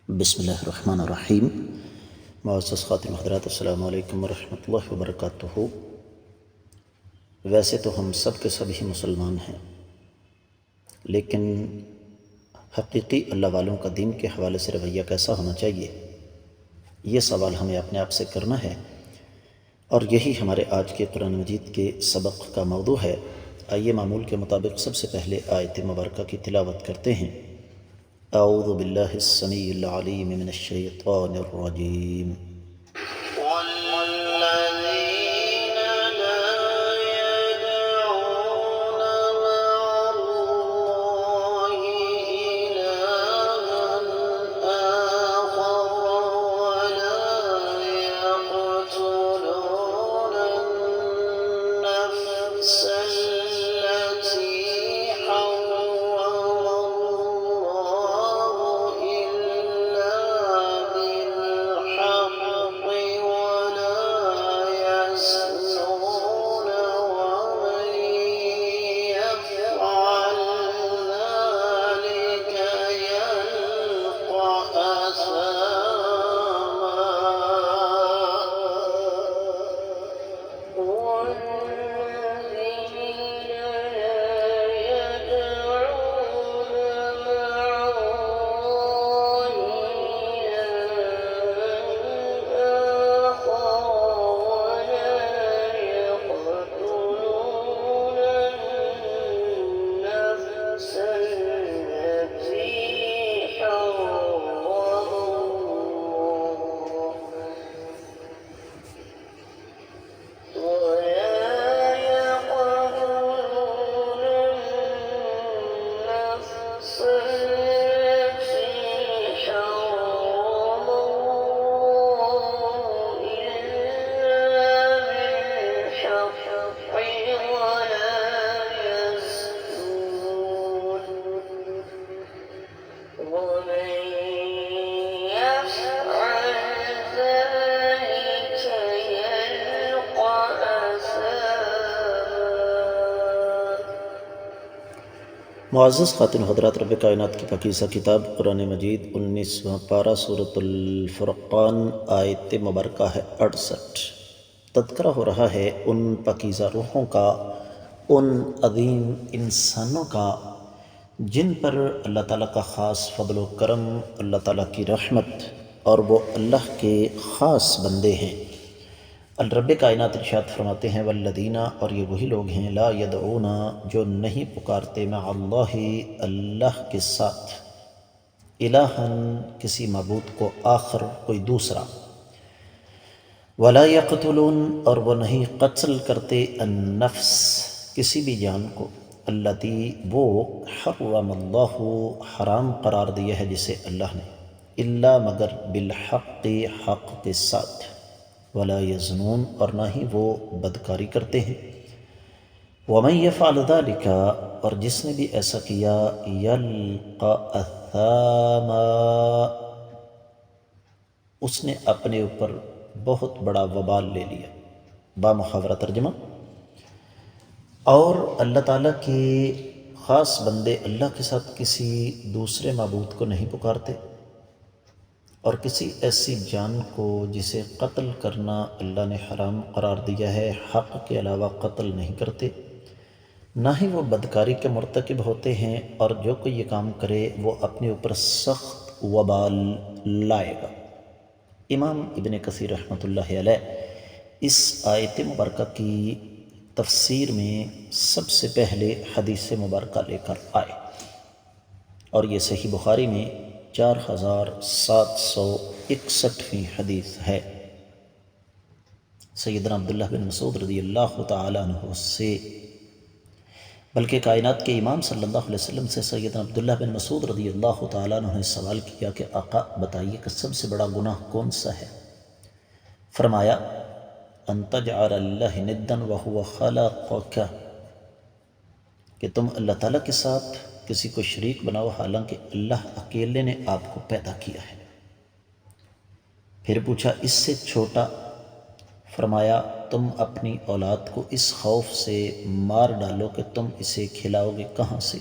بسم اللہ الرحمن الرحیم۔ معزز خاتم حضرات، السلام علیکم ورحمۃ اللہ وبرکاتہ۔ ویسے تو ہم سب کے سب ہی مسلمان ہیں، لیکن حقیقی اللہ والوں کا دین کے حوالے سے رویہ کیسا ہونا چاہیے، یہ سوال ہمیں اپنے آپ سے کرنا ہے، اور یہی ہمارے آج کے قرآن مجید کے سبق کا موضوع ہے۔ آئیے معمول کے مطابق سب سے پہلے آیت مبارکہ کی تلاوت کرتے ہیں۔ اعوذ باللہ السمیع العلیم من الشیطان الرجیم۔ والذين لا يدعون مع الله إلها آخر ولا يقتلون النفس التي حرم الله إلا بالحق ولا يزنون ومن يفعل ذلك يلقى أثاما والذين لا يدعون مع الله إلها آخر ولا يقتلون النفس التي حرم الله ولا يقتلون النفس التي حرم الله إلا بالحق ولا يزنون ومن يفعل ذلك يلقى أثاما معزز خاتون حضرات، رب کائنات کی پاکیزہ کتاب قرآن مجید 19واں پارہ سورۃ الفرقان، آیت مبارکہ ہے 68۔ تذکرہ ہو رہا ہے ان پاکیزہ روحوں کا، ان عظیم انسانوں کا جن پر اللہ تعالیٰ کا خاص فضل و کرم، اللہ تعالیٰ کی رحمت، اور وہ اللہ کے خاص بندے ہیں۔ الرب کائنات ارشاد فرماتے ہیں والذین، اور یہ وہی لوگ ہیں، لا یدعون، جو نہیں پکارتے، مع اللہ، اللہ کے ساتھ، الہاً، کسی معبود کو، آخر، کوئی دوسرا، ولا یقتلون، اور وہ نہیں قتل کرتے، النفس، کسی بھی جان کو، التی، وہ، حرم اللہ، حرام قرار دیا ہے جسے اللہ نے، الا، مگر، بالحق، حق کے ساتھ، ولا یزنون، اور نہ ہی وہ بدکاری کرتے ہیں، ومن یفعل ذلک، اور جس نے بھی ایسا کیا، یلقى اثاما، اس نے اپنے اوپر بہت بڑا وبال لے لیا۔ بامحاورہ ترجمہ، اور اللہ تعالیٰ کے خاص بندے اللہ کے ساتھ کسی دوسرے معبود کو نہیں پکارتے، اور کسی ایسی جان کو جسے قتل کرنا اللہ نے حرام قرار دیا ہے، حق کے علاوہ قتل نہیں کرتے، نہ ہی وہ بدکاری کے مرتکب ہوتے ہیں، اور جو کوئی یہ کام کرے وہ اپنے اوپر سخت وبال لائے گا۔ امام ابن کثیر رحمۃ اللہ علیہ اس آیت مبارکہ کی تفسیر میں سب سے پہلے حدیث مبارکہ لے کر آئے، اور یہ صحیح بخاری میں 4761ویں حدیث ہے۔ سیدنا عبداللہ بن مسعود رضی اللہ تعالیٰ عنہ سے، بلکہ کائنات کے امام صلی اللہ علیہ وسلم سے سیدنا عبداللہ بن مسعود رضی اللہ تعالیٰ عنہ نے سوال کیا کہ آقا بتائیے کہ سب سے بڑا گناہ کون سا ہے؟ فرمایا، ان تجعل اللہ ندا وہو خلقک، کہ تم اللہ تعالیٰ کے ساتھ کسی کو شریک بناؤ حالانکہ اللہ اکیلے نے آپ کو پیدا کیا ہے۔ پھر پوچھا اس سے چھوٹا؟ فرمایا تم اپنی اولاد کو اس خوف سے مار ڈالو کہ تم اسے کھلاؤ گے کہاں سے؟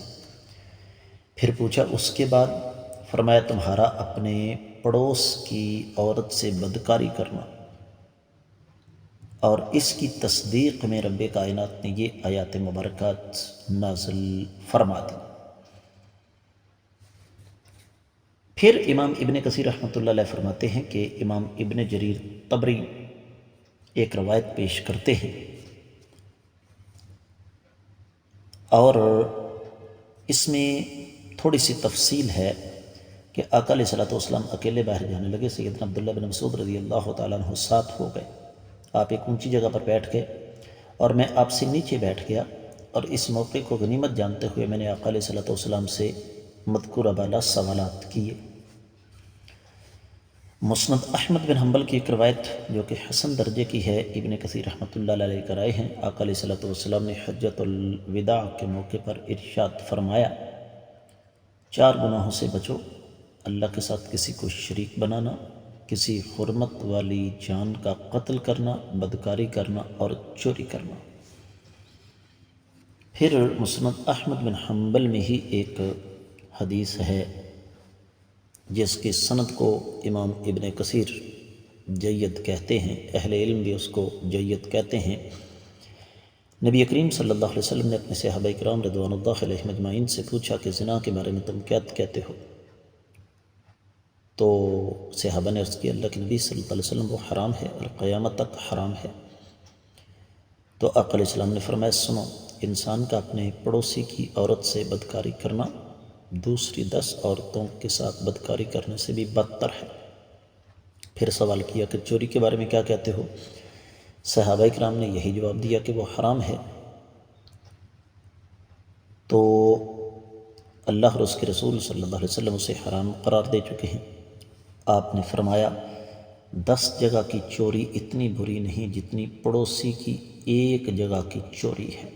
پھر پوچھا اس کے بعد؟ فرمایا تمہارا اپنے پڑوس کی عورت سے بدکاری کرنا، اور اس کی تصدیق میں رب کائنات نے یہ آیات مبارکات نازل فرما دی۔ پھر امام ابن کثیر رحمۃ اللہ علیہ فرماتے ہیں کہ امام ابن جریر طبری ایک روایت پیش کرتے ہیں، اور اس میں تھوڑی سی تفصیل ہے کہ آقا علیہ الصلوۃ والسلام اکیلے باہر جانے لگے، سیدنا عبداللہ بن مسعود رضی اللہ تعالیٰ عنہ ساتھ ہو گئے، آپ ایک اونچی جگہ پر بیٹھ گئے اور میں آپ سے نیچے بیٹھ گیا، اور اس موقع کو غنیمت جانتے ہوئے میں نے آقا علیہ الصلوۃ والسلام سے مذکورہ بالا سوالات کیے۔ مسند احمد بن حنبل کی ایک روایت جو کہ حسن درجے کی ہے، ابن کثیر رحمۃ اللہ علیہ کرائے ہیں، آقا علیہ الصلوۃ والسلام نے حجۃ الوداع کے موقع پر ارشاد فرمایا، 4 گناہوں سے بچو، اللہ کے ساتھ کسی کو شریک بنانا، کسی حرمت والی جان کا قتل کرنا، بدکاری کرنا اور چوری کرنا۔ پھر مسند احمد بن حنبل میں ہی ایک حدیث ہے جس کی سند کو امام ابن کثیر جید کہتے ہیں، اہل علم بھی اس کو جید کہتے ہیں۔ نبی کریم صلی اللہ علیہ وسلم نے اپنے صحابہ کرام رضوان اللہ علیہم اجمعین سے پوچھا کہ زنا کے بارے میں تم کیا کہتے ہو؟ تو صحابہ نے عرض کیا، اللہ کے نبی صلی اللہ علیہ وسلم وہ حرام ہے اور قیامت تک حرام ہے۔ تو آقا علیہ السلام نے فرمایا، سنو، انسان کا اپنے پڑوسی کی عورت سے بدکاری کرنا دوسری 10 عورتوں کے ساتھ بدکاری کرنے سے بھی بدتر ہے۔ پھر سوال کیا کہ چوری کے بارے میں کیا کہتے ہو؟ صحابہ کرام نے یہی جواب دیا کہ وہ حرام ہے۔ تو اللہ اور اس کے رسول صلی اللہ علیہ وسلم اسے حرام قرار دے چکے ہیں۔ آپ نے فرمایا، 10 جگہ کی چوری اتنی بری نہیں جتنی پڑوسی کی ایک جگہ کی چوری ہے۔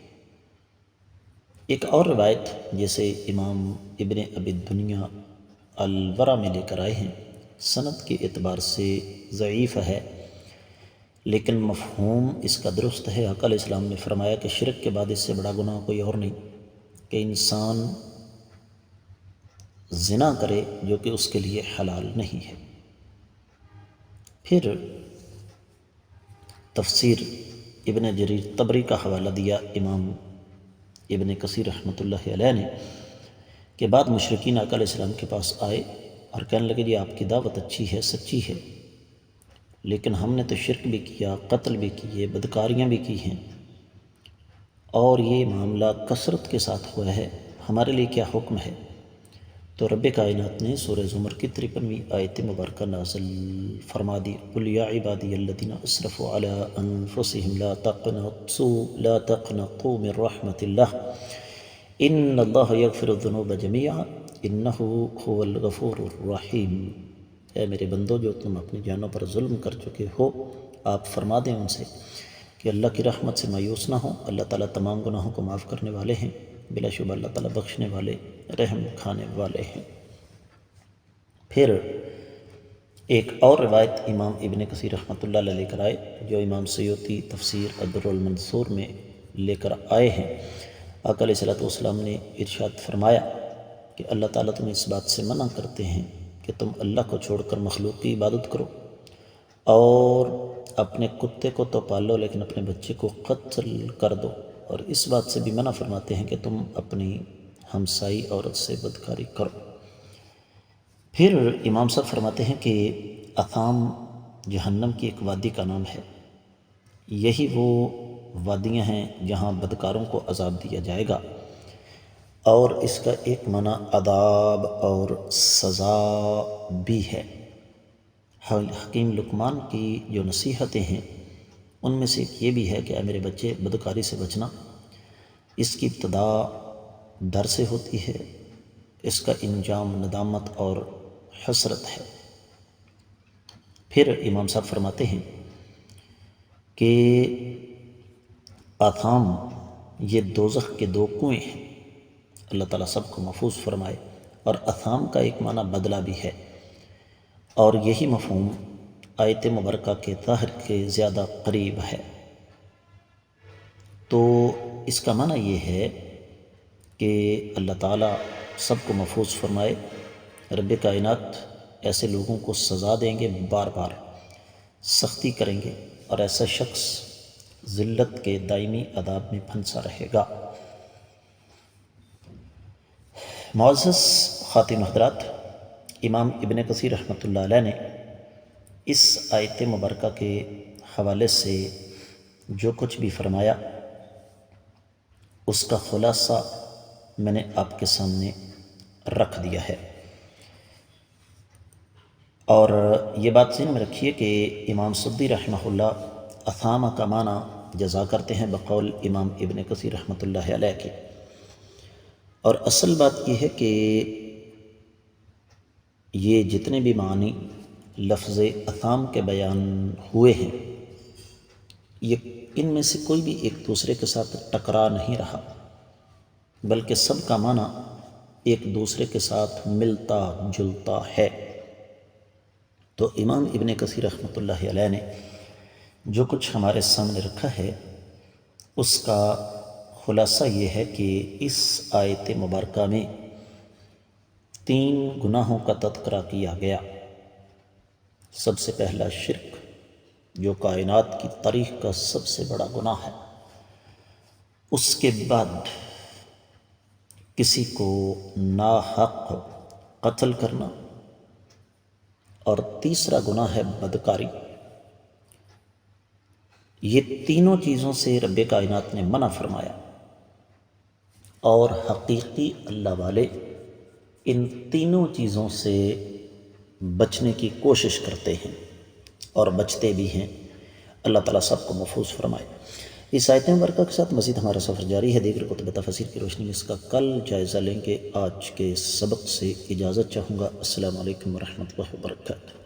ایک اور روایت جیسے امام ابن ابی الدنیا الورع میں لے کر آئے ہیں، سند کے اعتبار سے ضعیف ہے لیکن مفہوم اس کا درست ہے۔ آقا علیہ السلام نے فرمایا کہ شرک کے بعد اس سے بڑا گناہ کوئی اور نہیں کہ انسان زنا کرے جو کہ اس کے لیے حلال نہیں ہے۔ پھر تفسیر ابن جریر طبری کا حوالہ دیا امام ابن کثیر رحمۃ اللہ علیہ نے کہ بعد مشرکین آقا علیہ السلام کے پاس آئے اور کہنے لگے، جی آپ کی دعوت اچھی ہے، سچی ہے، لیکن ہم نے تو شرک بھی کیا، قتل بھی کیے، بدکاریاں بھی کی ہیں، اور یہ معاملہ کثرت کے ساتھ ہوا ہے، ہمارے لیے کیا حکم ہے؟ تو رب کائنات نے سورہ زمر کی 53ویں آیت مبارکہ نازل فرما دی، قل یا عبادی الذین اسرفوا علی انفسہم لا تقنطوا من رحمت اللہ ان اللہ یغفر الذنوب جميعا انہ هو الغفور الرحیم۔ اے میرے بندو، جو تم اپنی جانوں پر ظلم کر چکے ہو، آپ فرما دیں ان سے کہ اللہ کی رحمت سے مایوس نہ ہو، اللہ تعالیٰ تمام گناہوں کو معاف کرنے والے ہیں، بلا شبہ اللہ تعالیٰ بخشنے والے، رحم کھانے والے ہیں۔ پھر ایک اور روایت امام ابن کثیر رحمۃ اللہ علیہ لے کر آئے جو امام سیوطی تفسیر الدر المنصور میں لے کر آئے ہیں۔ آقا علیہ الصلوۃ والسلام نے ارشاد فرمایا کہ اللہ تعالیٰ تمہیں اس بات سے منع کرتے ہیں کہ تم اللہ کو چھوڑ کر مخلوق کی عبادت کرو، اور اپنے کتے کو تو پالو لیکن اپنے بچے کو قتل کر دو، اور اس بات سے بھی منع فرماتے ہیں کہ تم اپنی ہمسائی عورت سے بدکاری کرو۔ پھر امام صاحب فرماتے ہیں کہ اثام جہنم کی ایک وادی کا نام ہے، یہی وہ وادیاں ہیں جہاں بدکاروں کو عذاب دیا جائے گا، اور اس کا ایک معنی عذاب اور سزا بھی ہے۔ حکیم لقمان کی جو نصیحتیں ہیں ان میں سے ایک یہ بھی ہے کہ اے میرے بچے، بدکاری سے بچنا، اس کی ابتدا ڈر سے ہوتی ہے، اس کا انجام ندامت اور حسرت ہے۔ پھر امام صاحب فرماتے ہیں کہ آثام یہ دوزخ کے 2 کنویں ہیں، اللہ تعالیٰ سب کو محفوظ فرمائے، اور آثام کا ایک معنی بدلہ بھی ہے، اور یہی مفہوم آیت مبارکہ کے ظاہر کے زیادہ قریب ہے۔ تو اس کا معنی یہ ہے کہ اللہ تعالیٰ سب کو محفوظ فرمائے، رب کائنات ایسے لوگوں کو سزا دیں گے، بار بار سختی کریں گے، اور ایسا شخص ذلت کے دائمی عذاب میں پھنسا رہے گا۔ معزز خواتین حضرات، امام ابن کثیر رحمۃ اللہ علیہ نے اس آیت مبارکہ کے حوالے سے جو کچھ بھی فرمایا اس کا خلاصہ میں نے آپ کے سامنے رکھ دیا ہے، اور یہ بات ذہن میں رکھیے کہ امام سدی رحمہ اللہ اثامہ کا معنی جزا کرتے ہیں بقول امام ابن کثیر رحمۃ اللہ علیہ کے، اور اصل بات یہ ہے کہ یہ جتنے بھی معنی لفظ اثام کے بیان ہوئے ہیں، یہ ان میں سے کوئی بھی ایک دوسرے کے ساتھ ٹکرا نہیں رہا، بلکہ سب کا معنی ایک دوسرے کے ساتھ ملتا جلتا ہے۔ تو امام ابن کثیر رحمۃ اللہ علیہ نے جو کچھ ہمارے سامنے رکھا ہے اس کا خلاصہ یہ ہے کہ اس آیت مبارکہ میں 3 گناہوں کا تذکرہ کیا گیا۔ سب سے پہلا شرک، جو کائنات کی تاریخ کا سب سے بڑا گناہ ہے۔ اس کے بعد کسی کو ناحق قتل کرنا، اور تیسرا گناہ ہے بدکاری۔ یہ تینوں چیزوں سے رب کائنات نے منع فرمایا، اور حقیقی اللہ والے ان تینوں چیزوں سے بچنے کی کوشش کرتے ہیں اور بچتے بھی ہیں۔ اللہ تعالیٰ سب کو محفوظ فرمائے۔ اس آیت مبارکہ کے ساتھ مزید ہمارا سفر جاری ہے، دیگر کتب تفسیر کی روشنی میں اس کا کل جائزہ لیں گے۔ آج کے سبق سے اجازت چاہوں گا۔ السلام علیکم ورحمۃ اللہ وبرکاتہ۔